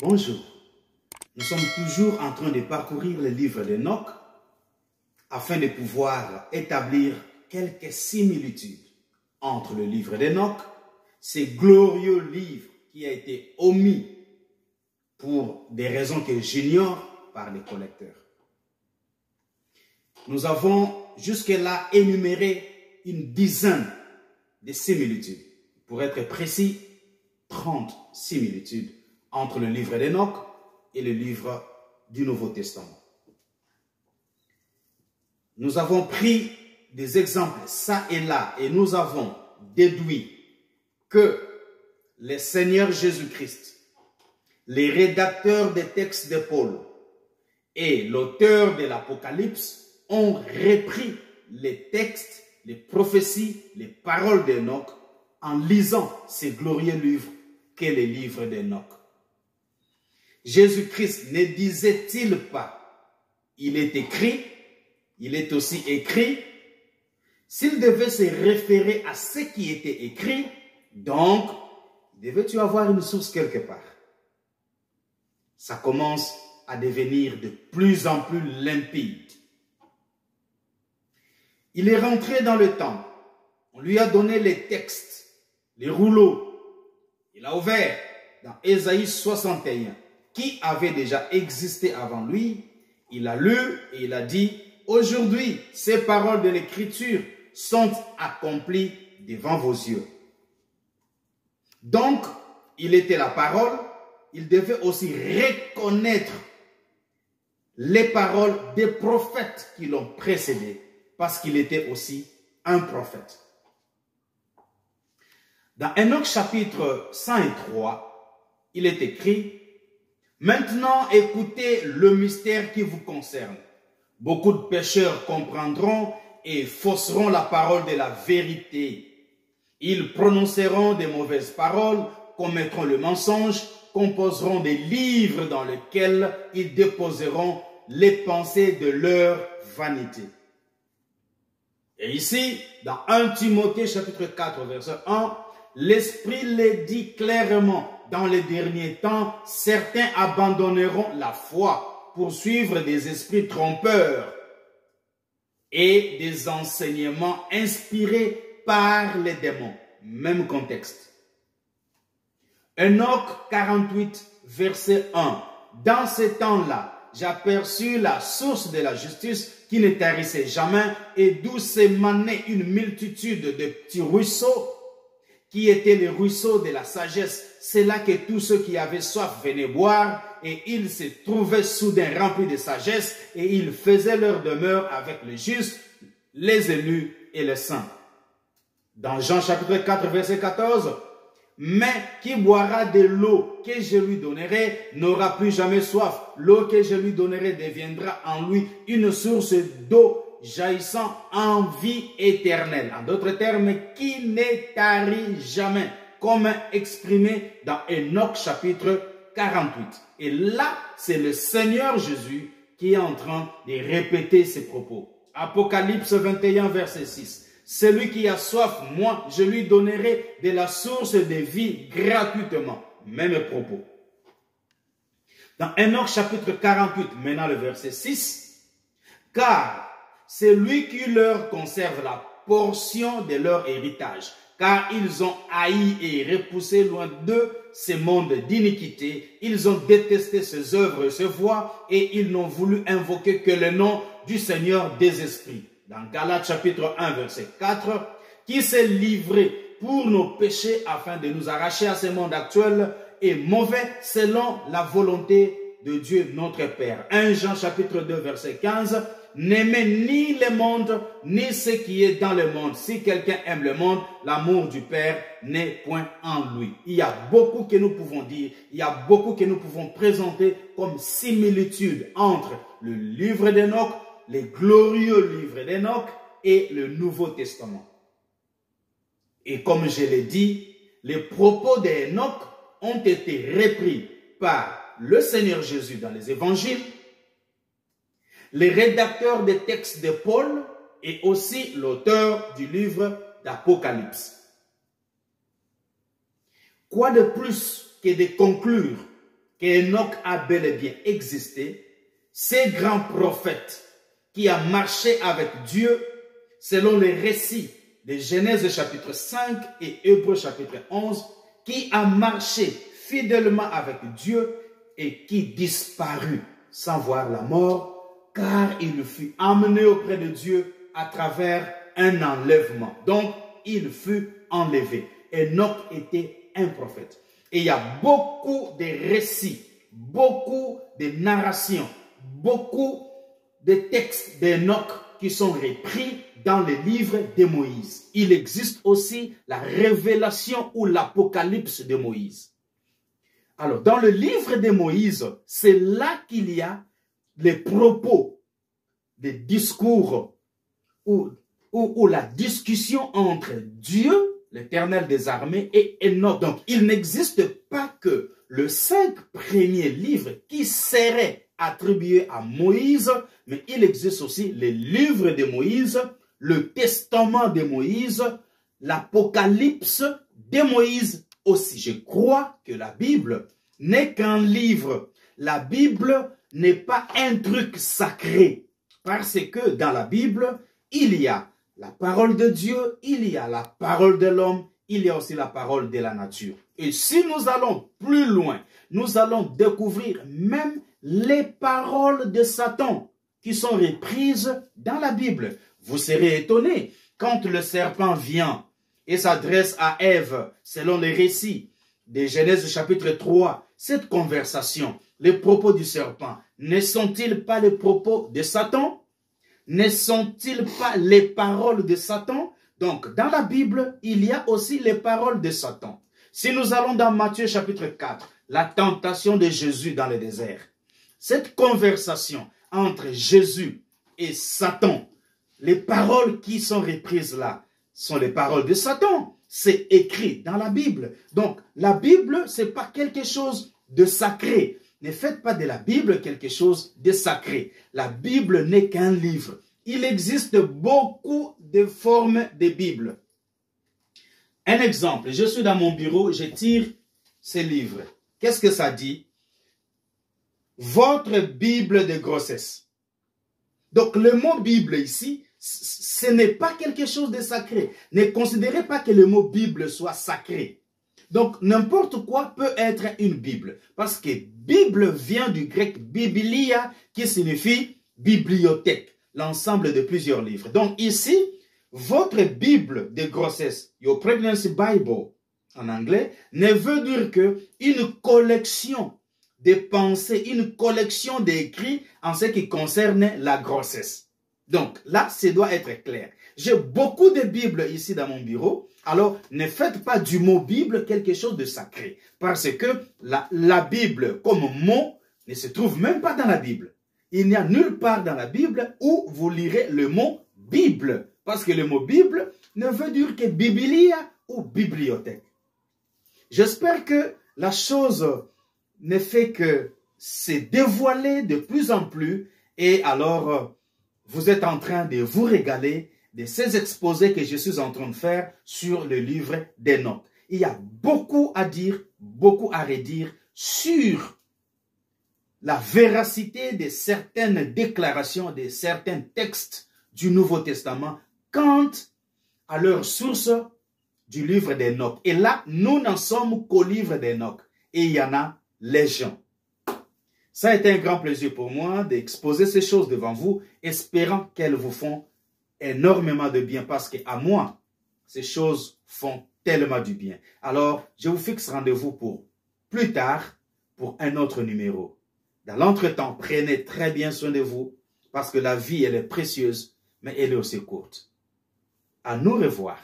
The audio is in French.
Bonjour, nous sommes toujours en train de parcourir le livre d'Enoch afin de pouvoir établir quelques similitudes entre le livre d'Enoch, ce glorieux livre qui a été omis pour des raisons que j'ignore par les collecteurs. Nous avons jusque-là énuméré une dizaine de similitudes. Pour être précis, 30 similitudes entre le livre d'Enoch et le livre du Nouveau Testament. Nous avons pris des exemples ça et là et nous avons déduit que le Seigneur Jésus-Christ, les rédacteurs des textes de Paul et l'auteur de l'Apocalypse ont repris les textes, les prophéties, les paroles d'Enoch en lisant ces glorieux livres qu'est le livre d'Enoch. Jésus-Christ ne disait-il pas, il est écrit, il est aussi écrit. S'il devait se référer à ce qui était écrit, donc, devais-tu avoir une source quelque part? Ça commence à devenir de plus en plus limpide. Il est rentré dans le temple. On lui a donné les textes, les rouleaux. Il a ouvert dans Ésaïe 61, qui avait déjà existé avant lui. Il a lu et il a dit, aujourd'hui, ces paroles de l'Écriture sont accomplies devant vos yeux. Donc, il était la parole. Il devait aussi reconnaître les paroles des prophètes qui l'ont précédé, parce qu'il était aussi un prophète. Dans Enoch chapitre 103, il est écrit, « Maintenant écoutez le mystère qui vous concerne. Beaucoup de pécheurs comprendront et fausseront la parole de la vérité. Ils prononceront des mauvaises paroles, commettront le mensonge, composeront des livres dans lesquels ils déposeront les pensées de leur vanité. » Et ici, dans 1 Timothée chapitre 4 verset 1, l'Esprit le dit clairement, dans les derniers temps, certains abandonneront la foi pour suivre des esprits trompeurs et des enseignements inspirés par les démons. Même contexte. Enoch 48 verset 1. Dans ces temps-là, j'aperçus la source de la justice qui ne tarissait jamais et d'où s'émanait une multitude de petits ruisseaux qui étaient les ruisseaux de la sagesse. C'est là que tous ceux qui avaient soif venaient boire et ils se trouvaient soudain remplis de sagesse et ils faisaient leur demeure avec les justes, les élus et les saints. Dans Jean chapitre 4 verset 14, « Mais qui boira de l'eau que je lui donnerai n'aura plus jamais soif. L'eau que je lui donnerai deviendra en lui une source d'eau jaillissant en vie éternelle. » En d'autres termes, qui ne tarit jamais, comme exprimé dans Enoch chapitre 48. Et là, c'est le Seigneur Jésus qui est en train de répéter ses propos. Apocalypse 21 verset 6. Celui qui a soif, moi, je lui donnerai de la source de vie gratuitement. Même propos. Dans Enoch chapitre 48, maintenant le verset 6. Car c'est lui qui leur conserve la portion de leur héritage. Car ils ont haï et repoussé loin d'eux ces mondes d'iniquité. Ils ont détesté ses œuvres et ses voies et ils n'ont voulu invoquer que le nom du Seigneur des esprits. Dans Galates chapitre 1 verset 4, qui s'est livré pour nos péchés afin de nous arracher à ce monde actuel et mauvais selon la volonté de Dieu notre Père. 1 Jean chapitre 2 verset 15, n'aimez ni le monde ni ce qui est dans le monde. Si quelqu'un aime le monde, l'amour du Père n'est point en lui. Il y a beaucoup que nous pouvons dire, il y a beaucoup que nous pouvons présenter comme similitude entre le livre d'Enoch, les glorieux livres d'Enoch et le Nouveau Testament. Et comme je l'ai dit, les propos d'Enoch ont été repris par le Seigneur Jésus dans les évangiles, les rédacteurs des textes de Paul et aussi l'auteur du livre d'Apocalypse. Quoi de plus que de conclure qu'Enoch a bel et bien existé, ces grands prophètes qui a marché avec Dieu, selon les récits de Genèse chapitre 5 et Hébreux chapitre 11, qui a marché fidèlement avec Dieu et qui disparut sans voir la mort, car il fut amené auprès de Dieu à travers un enlèvement. Donc, il fut enlevé. Enoch était un prophète. Et il y a beaucoup de récits, beaucoup de narrations, beaucoup de textes d'Enoch qui sont repris dans les livres de Moïse. Il existe aussi la révélation ou l'apocalypse de Moïse. Alors, dans le livre de Moïse, c'est là qu'il y a les propos, des discours ou la discussion entre Dieu, l'Éternel des armées, et Enoch. Donc, il n'existe pas que les 5 premiers livres qui seraient attribués à Moïse, mais il existe aussi les livres de Moïse, le testament de Moïse, l'Apocalypse de Moïse aussi. Je crois que la Bible n'est qu'un livre. La Bible n'est pas un truc sacré. Parce que dans la Bible, il y a la parole de Dieu, il y a la parole de l'homme, il y a aussi la parole de la nature. Et si nous allons plus loin, nous allons découvrir même les paroles de Satan qui sont reprises dans la Bible. Vous serez étonnés quand le serpent vient et s'adresse à Ève, selon les récits de Genèse chapitre 3, cette conversation, les propos du serpent, ne sont-ils pas les propos de Satan? Ne sont-ils pas les paroles de Satan? Donc, dans la Bible, il y a aussi les paroles de Satan. Si nous allons dans Matthieu chapitre 4, la tentation de Jésus dans le désert, cette conversation entre Jésus et Satan, les paroles qui sont reprises là sont les paroles de Satan. C'est écrit dans la Bible. Donc, la Bible, ce n'est pas quelque chose de sacré. Ne faites pas de la Bible quelque chose de sacré. La Bible n'est qu'un livre. Il existe beaucoup de formes de Bible. Un exemple, je suis dans mon bureau, je tire ce livre. Qu'est-ce que ça dit? Votre Bible de grossesse. Donc, le mot Bible ici, ce n'est pas quelque chose de sacré. Ne considérez pas que le mot Bible soit sacré. Donc, n'importe quoi peut être une Bible. Parce que Bible vient du grec biblia, qui signifie bibliothèque, l'ensemble de plusieurs livres. Donc, ici, votre Bible de grossesse, Your Pregnancy Bible, en anglais, ne veut dire qu'une collection de pensées, une collection d'écrits en ce qui concerne la grossesse. Donc, là, ça doit être clair. J'ai beaucoup de Bibles ici dans mon bureau. Alors, ne faites pas du mot Bible quelque chose de sacré. Parce que la Bible, comme mot, ne se trouve même pas dans la Bible. Il n'y a nulle part dans la Bible où vous lirez le mot Bible. Parce que le mot Bible ne veut dire que Biblia ou bibliothèque. J'espère que la chose ne fait que se dévoiler de plus en plus. Et alors, vous êtes en train de vous régaler de ces exposés que je suis en train de faire sur le livre d'Enoch. Il y a beaucoup à dire, beaucoup à redire sur la véracité de certaines déclarations, de certains textes du Nouveau Testament quant à leur source du livre d'Enoch. Et là, nous n'en sommes qu'au livre d'Enoch. Et il y en a légion. Ça a été un grand plaisir pour moi d'exposer ces choses devant vous, espérant qu'elles vous font énormément de bien, parce qu'à moi, ces choses font tellement du bien. Alors, je vous fixe rendez-vous pour plus tard, pour un autre numéro. Dans l'entretemps, prenez très bien soin de vous, parce que la vie, elle est précieuse, mais elle est aussi courte. À nous revoir.